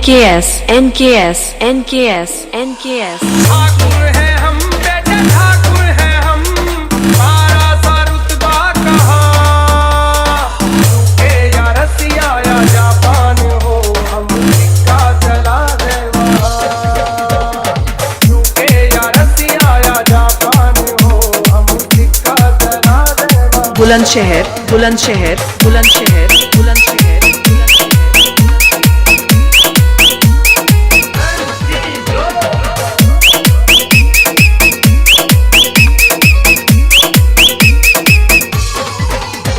NKS NKS NKS NKS ठाकुर है हम बेटे ठाकुर है हम मारा सा रुतबा कहाँ यूके या रसिया या जापान हो हम सिक्का चला दे वहाँ यूके या रसिया या जापान हो हम सिक्का चला दे वहाँ। बुलंदशहर बुलंदशहर बुलंदशहर बुलंदशहर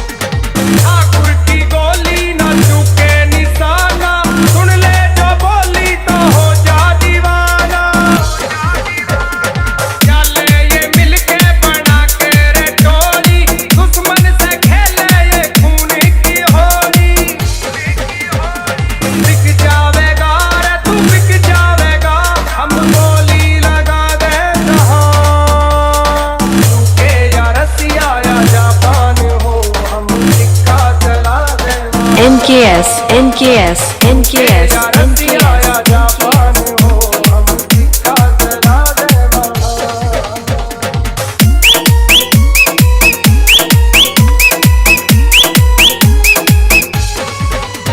ठाकुर की गोली न चूके निशाना सुन ले जो बोली तो हो जा दीवाना चले ये मिलके बना के रे टोली दुश्मन से खेले ये खून की होली बिक जावेगा रे तू बिक जावेगा हम गोली लगा दे जहां यूके या रसिया या जापान हो हम सिक्का चला दे NKS NKS NKS रसिया NKS या जापान हो हम सिक्का चला दे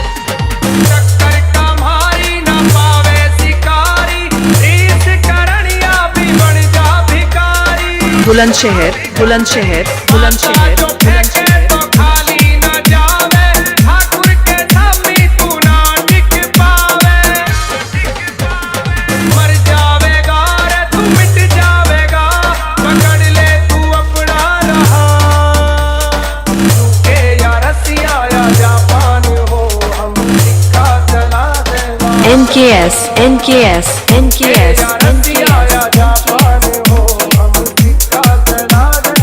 चक्कर कमारी न पावे शिकारी रीस करनिया भी बन जा भिकारी बुलंदशहर बुलंदशहर बुलंदशहर जो फेंके तो खाली न जावे ठाकुर के सामने तू ना टिक पावे मर जावेगा रे तू मिट जावेगा पकड़ ले तू अपना रहा यूके या रसिया या जापान हो हम सिक्का चला दे NKS NKS NKS या रसिया NKS या जापान हो हम सिक्का चला दे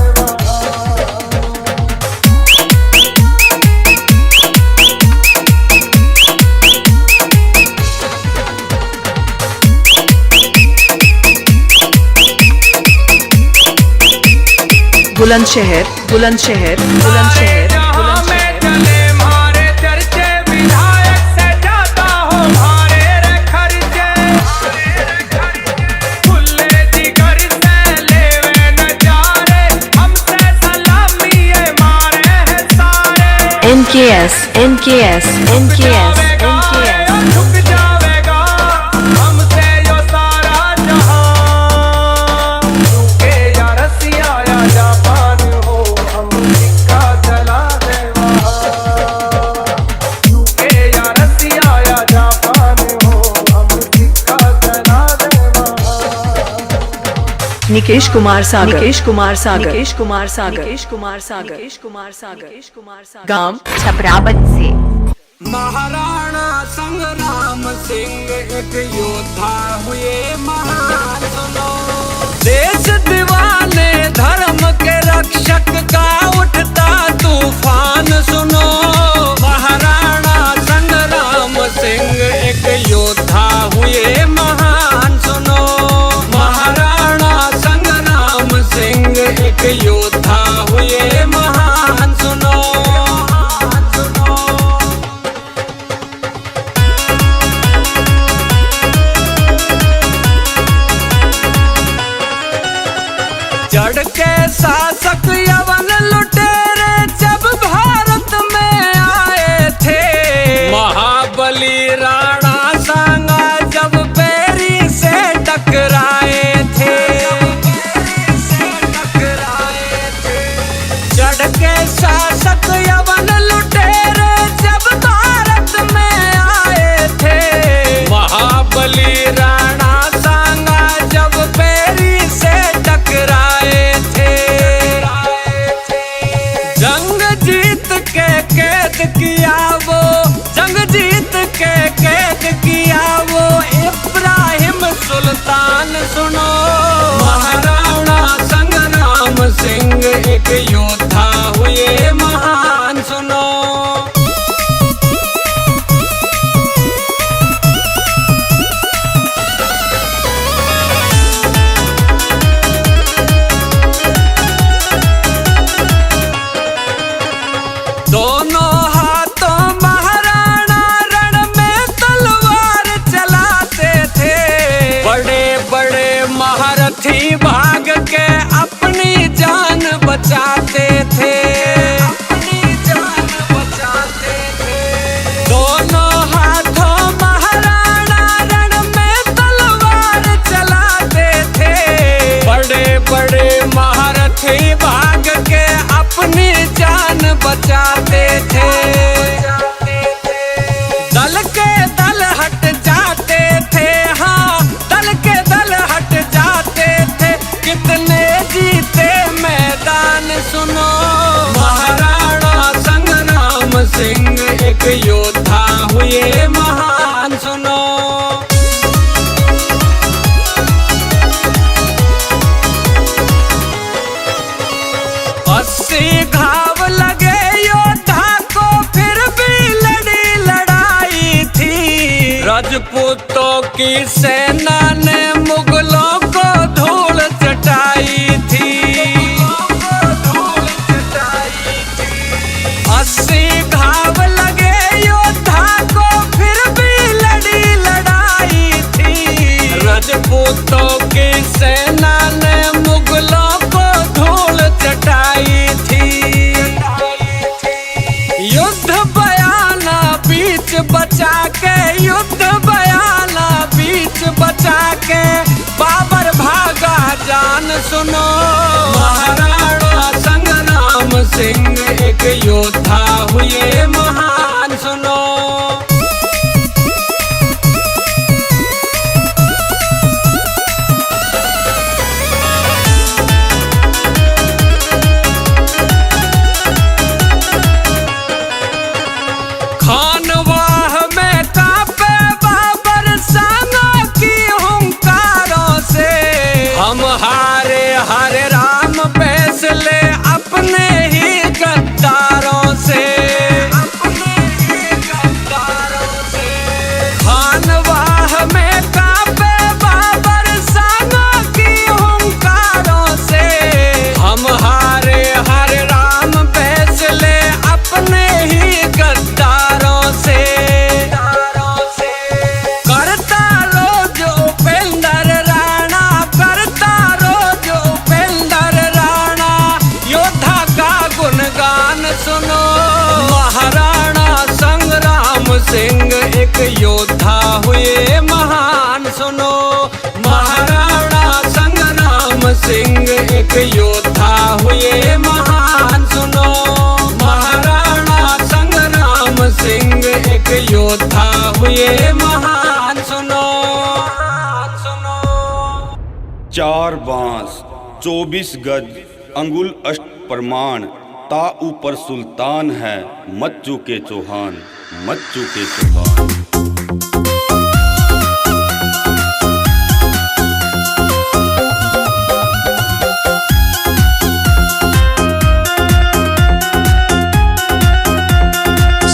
बुलंदशहर बुलंदशहर बुलंदशहर जहां में बुलंदशहर चले मारे चर्चे विधायक से जाता हो मारे रे खर्चे खुले जिगर से लेवे नजारे हमसे सलामी ये मारे हैं सारे NKS NKS NKS NKS झुक जावेगा हमसे यो सारा जहां यूके या रसिया या जापान हो हम सिक्का चला दे वहाँ यूके या रसिया या जापान हो हम सिक्का चला दे वहाँ। निकेश कुमार सागर निकेश कुमार सागर निकेश कुमार सागर निकेश कुमार सागर निकेश कुमार सागर निकेश कुमार सागर गांव छपराबत से महाराणा संग्राम सिंह एक योद्धा हुए महान सुनो देश दीवाने धर्म के रक्षक का उठता तूफान सुनो महाराणा संग्राम सिंह एक योद्धा हुए महान सुनो महाराणा संग्राम सिंह एक योद्धा हुए महान सुनो जड़ के शासक यवन लुटेरे जब भारत में आए थे महाबली राणा सांगा जब पेरी से टकराए थे जड़ के शासक यवन लुटेरे जब भारत में आए थे महाबली राणा सांगा जब पेरी से टकराए थे महारथी भाग के अपनी जान बचाते थे, अपनी जान बचाते थे। दोनों हाथों महाराणा रण में तलवार चलाते थे। बड़े बड़े महारथी भाग के अपनी जान बचाते थे। दल के दल हट जाते थे, हाँ दल के दल हट जाते थे। कितने जीते मैदान सुनो, महाराणा संग्राम सिंह एक योद्धा हुए महान सुनो। 80 घाव लगे योद्धा को फिर भी लड़ी लड़ाई थी। राजपूतों की सेना ने मुगलों को धूल चटाई थी। 80 घाव लगे योद्धा को फिर भी लड़ी लड़ाई थी। राजपूतों की सेना ने मुगलों को धूल चटाई थी। युद्ध बयाना बीच बचा के, युद्ध बयाना बीच बचा के बाबर भागा जान सुनो। महाराणा संग्राम सिंह एक योद्धा हुए महान सुनो। खानवाह में कांपे बाबर सेना की हुंकारों से। हम हारे हारे राम फैसले अपने ही गद्दारों से, अपने ही गद्दारों से। खानवाह में कांपे बाबर सेना की हुंकारों से। हम हारे हारे राम फैसले अपने ही गद्दारों से। करता रोज उपेंद्र राणा, करता रोज उपेंद्र राणा योद्धा का गुणगान सुनो। महाराणा संग्राम सिंह एक योद्धा हुए महान सुनो। महाराणा संग्राम सिंह एक योद्धा हुए महान सुनो। महाराणा संग्राम सिंह एक योद्धा हुए महान सुनो। 4 बांस 24 गज अंगुल अष्ट प्रमाण। ता ऊपर सुल्तान है, मत चूके चौहान, मत चूके चौहान।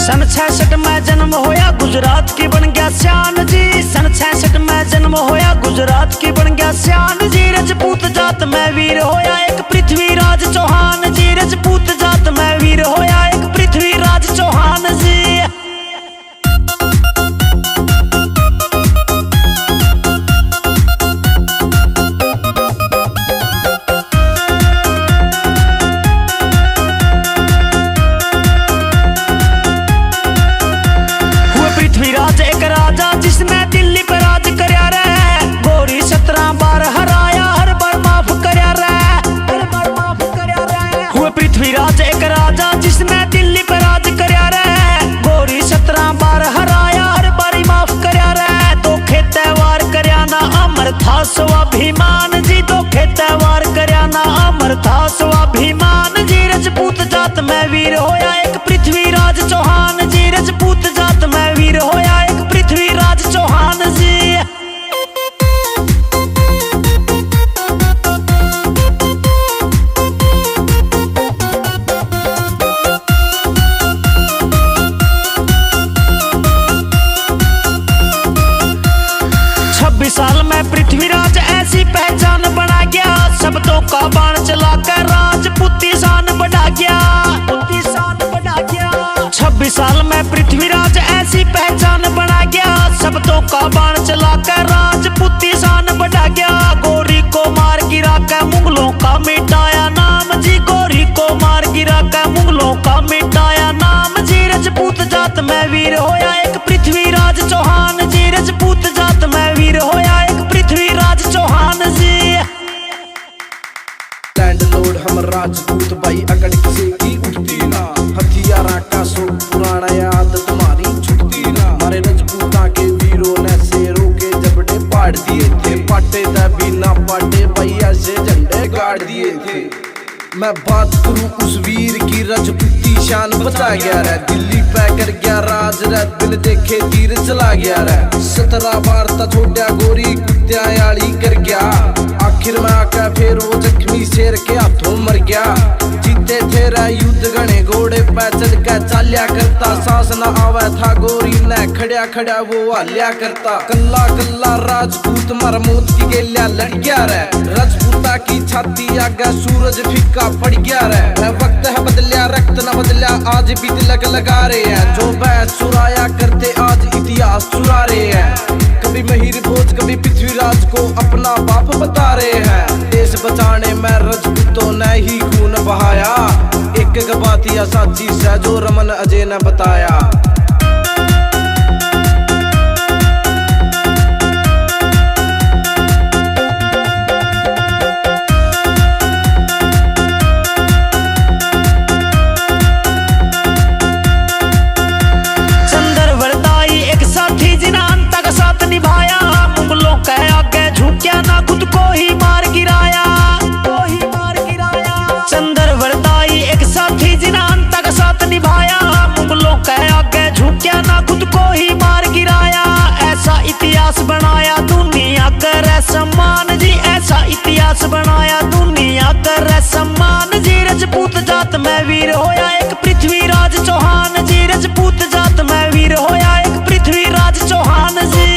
सन 66 में जन्म होया गुजरात की बन गया शान जी। सन 66 में जन्म होया गुजरात की बन गया शान जी। रजपूत जात में वीर होया एक पृथ्वीराज चौहान जी। रजपूत जात में वीर होया एक पृथ्वीराज चौहान जी। हुए पृथ्वीराज एक राजा जिसने दिल्ली पर राज करया रे। गोरी 17 बार हराया, हर बार माफ करया रे, हर बार माफ करया रे। हुए पृथ्वीराज एक राजा जिसने दिल्ली पर राज करया रे। गोरी 17 बार हराया, हर बारी माफ करया रे। धोखे त्यौहार करया ना अमर था स्वाभिमान जी। धोखे त्यौहार करया ना अमर था स्वाभिमान जी। रजपूत जात में वीर होया एक पृथ्वीराज चौहान जी। रजपूत जात में वीर होया एक पृथ्वीराज चौहान जी। साल में पृथ्वीराज ऐसी पहचान हम राजपूत भाई अकड़ किसी की उठती ना, हथियारा का सो पुराना याद तुम्हारी छुटती ना। हमारे राजपूता के वीरों ने शेरों के जबड़े पाड़ दिए थे, पाटे दबी ना पाटे भैया से झंडे गाड़ दिए थे। मैं बात करूं उस वीर की रजपूती शान बचा गया रे, दिल्ली पे कर गया राज रे, दिल देखे तीर चला गया रे। 17 बार ता छोटा गोरी कुत्तिया याली कर गया, आखिर में आका फिर वो जख्मी शेर के हाथों मर गया। जीते थे रे युद्ध घने घोड़े पे चढ़ के चाल्या करता, सांस न आवे था गोरी ने खड़ा खड़ा वो हाल्या करता। कल्ला कल्ला राजपूत मर मौत की गेल्या लड़ गया रे, राजपूता की छाती आगे सूरज फिक्का पड़ गया रे। वक्त है बदलिया रक्त न बदलिया, आज भी तिलक लगा रहे हैं, जो बैच चुराया करते आज इतिहास चुरा रहे हैं। कभी महिर भोज कभी पृथ्वीराज को अपना बाप बता रहे हैं, देश बचाने में राजपूतों ने ही खून बहाया। एक एक बात या साची से जो रमन अजय ने बताया। बनाया दुनिया करे सम्मान जी, ऐसा इतिहास बनाया दुनिया करे सम्मान जी। राजपूत जात में वीर होया एक पृथ्वीराज चौहान जी, राजपूत जात में वीर होया एक पृथ्वीराज चौहान जी।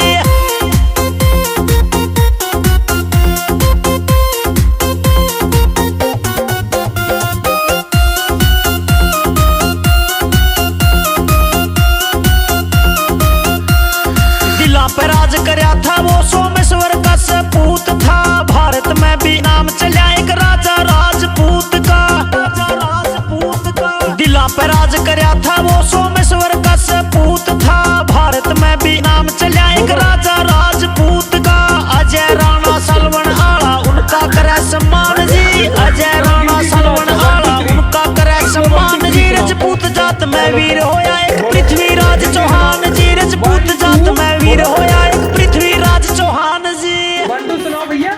पे राज करया था वो सोमेश्वर का सपूत था, भारत में भी नाम चला एक राजा राजपूत का, राजा राजपूत का। दिला पे राज करया था वो सोमेश्वर का सपूत था, भारत में भी नाम चला एक राजा राजपूत का। अजय राणा सलवन आला उनका करे सम्मान जी, अजय राणा सलवन आला उनका करे सम्मान जी। राजपूत जात में वीर होया एक पृथ्वीराज चौहान जी, राजपूत जात में वीर होया एक पृथ्वीराज चौहान जी। बंडू सुनाओ भैया,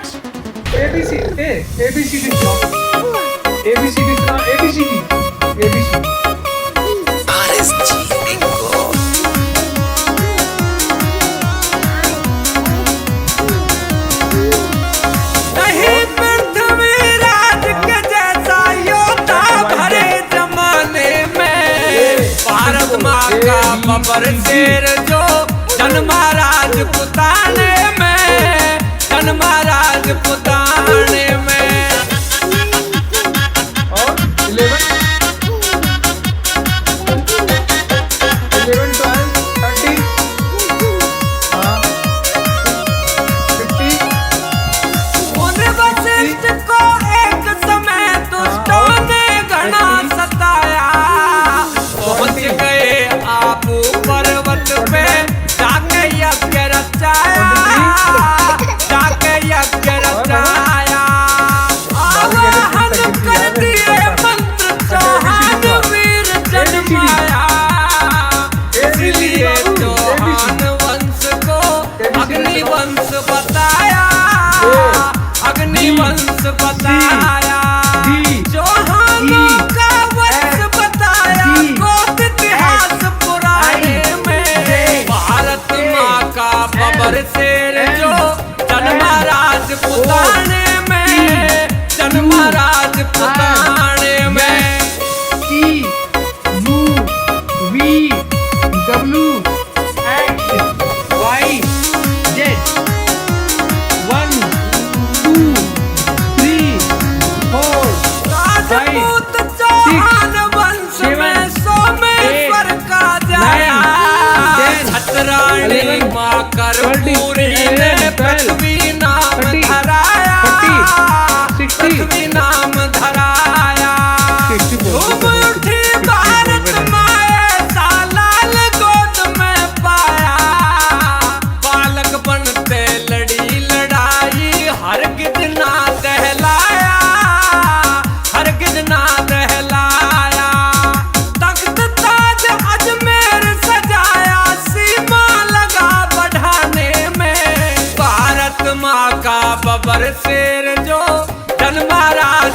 ABCD सुनाओ, ABCD सुनाओ, ABCD। नहीं पृथ्वीराज के जैसा योद्धा भरे जमाने में, भारत माँ का बबर शेर जो जन्मा राजपुताने में, जन्मा राजपुताने में। और 11 12 13 50। उन वशिष्ठ को एक समय दुष्टों ने घना सताया, पहुंच गए आबू पर्वत पे जाके यज्ञ रचाया, जाके यज्ञ रचाया। आवाहन कर दिए मंत्र चौहान वीर जन्माया, इसलिए चौहान वंश को अग्निवंश बताया, अग्निवंश बताया। चौहानों का वंश बताया गोद इतिहास पुराने में, भारत माँ का बबर शेर जो जन्मा राजपुताने में, जन्मा राजपुताने में। TUVWXYZ 1 2 3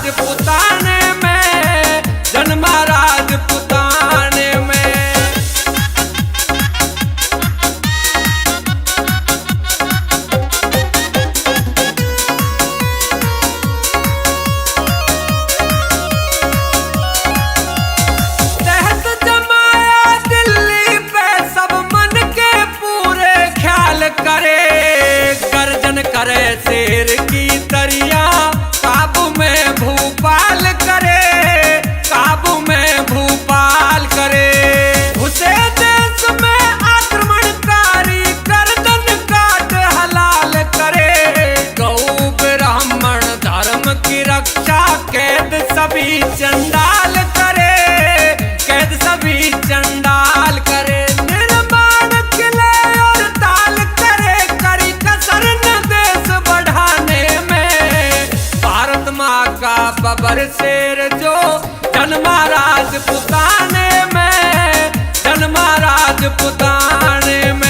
राजपुताने में, जन्मा राजपुताने में। तहत जमाया दिल्ली पे सब मन के पूरे ख्याल करे, गर्जन करे शेर की तरिया, काबू में भूपाल करे, काबू में भूपाल करे। उसे देश में आक्रमणकारी गर्दन काट हलाल करे, गौ ब्राह्मण धर्म की रक्षा कैद सभी चंडाल करे, कैद सभी चंडाल करे। निर्माण किले और ताल करे, करी कसर न देश बढ़ाने में। भारत माँ का बबर शेर जो जन्मा राजपुताने में, जन्मा राजपुताने में।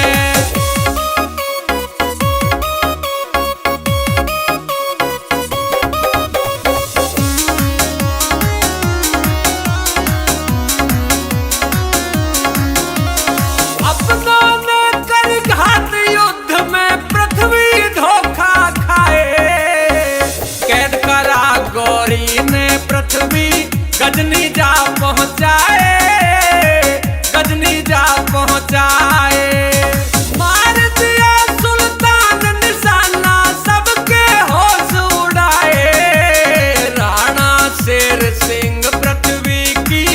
अपनों ने कर घात युद्ध में पृथ्वी धोखा खाए, कैद करा गौरी ने पृथ्वी गजनी जा पहुंचाए, गजनी जा पहुंचाए। मार दिया सुल्तान निशाना, सबके होश उड़ाए। राणा शेर सिंह पृथ्वी की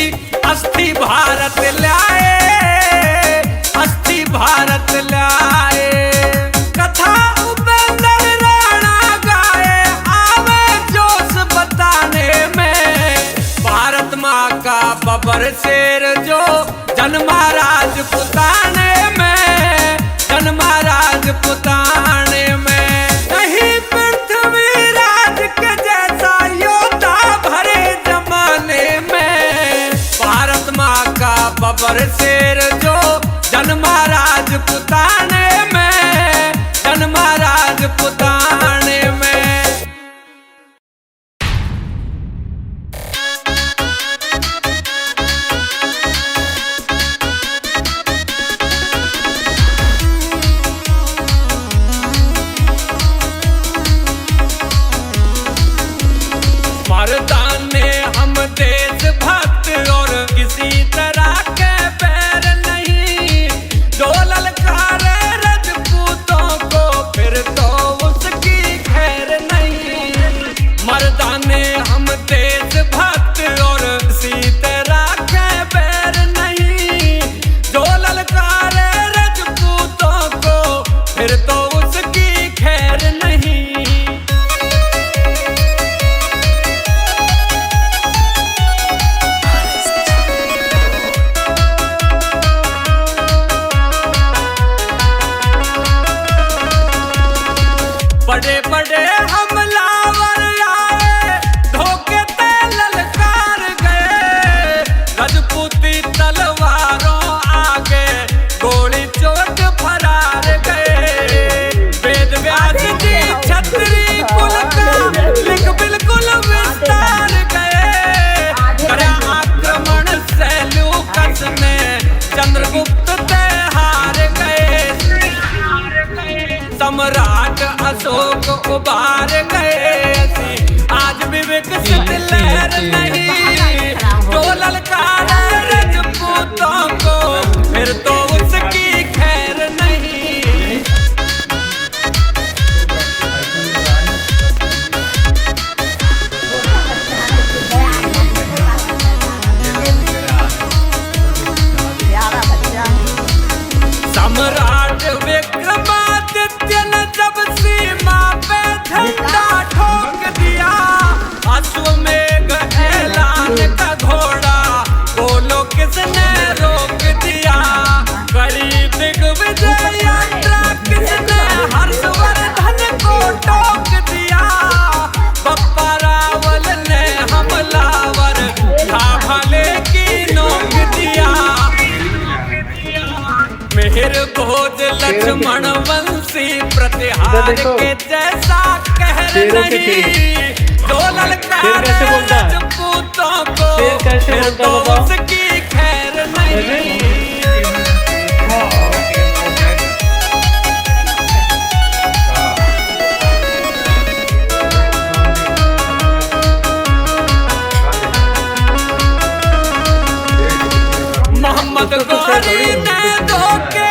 अस्थि भारत लाए, अस्थि भारत लाए। कथा उपेंद्र राणा गाए, आवे जोश बताने में। भारत माँ का बबर शेर जो जन्मा राजपुताने में, जन्मा राजपुताने में। नहीं पृथ्वी राज के जैसा योद्धा भरे जमाने में। भारत माँ का बबर शेर जो जन्मा राजपुताने में, जन्मा राजपुताने में। मर्दाने हम देशभक्त और किसी तरह के पैर नहीं, जो ललकारे रजपूतों को फिर तो उसकी खैर नहीं। मर्दाने हम देशभक्त और किसी तरह के पैर नहीं, जो ललकारे रजपूतों को फिर तो उसकी खैर नहीं। बड़े बड़े हमलावर आए, धोखे ते ललकार गए। रजपूती तलवारों आगे गोली चोट फरार गए। वेद व्यास जी छत्री कुल का लिख बिल्कुल विस्तार गए। करे आक्रमण सेल्यूकस ने, चंद्रगुप्त ते हार गए। सम्राट अशोक उबार गए। आज भी विकसित लहर नहीं, जो ललकारा रजपूतों को फिर तो उसकी खैर नहीं। सम्राट विक्रमादित्य ने जब सीमा पे झंडा ठोक दिया, अश्वमेघ ऐलान का घोड़ा बोलो किसने रोक दिया। करी दिग्विजय यात्रा किसने हर्षवर्धन को टोक दिया। बप्पा रावल ने हमलावर था भले की नोक दिया। मेहर भोज लक्ष्मण वंशी प्रतिहार के जैसा कहर नहीं, जो ललकार कैसे बोलता है? राजपूतों को शेर कैसे फिर बोलता तो है बताओ? उसकी खैर नहीं। मोहम्मद गौरी ने धोखे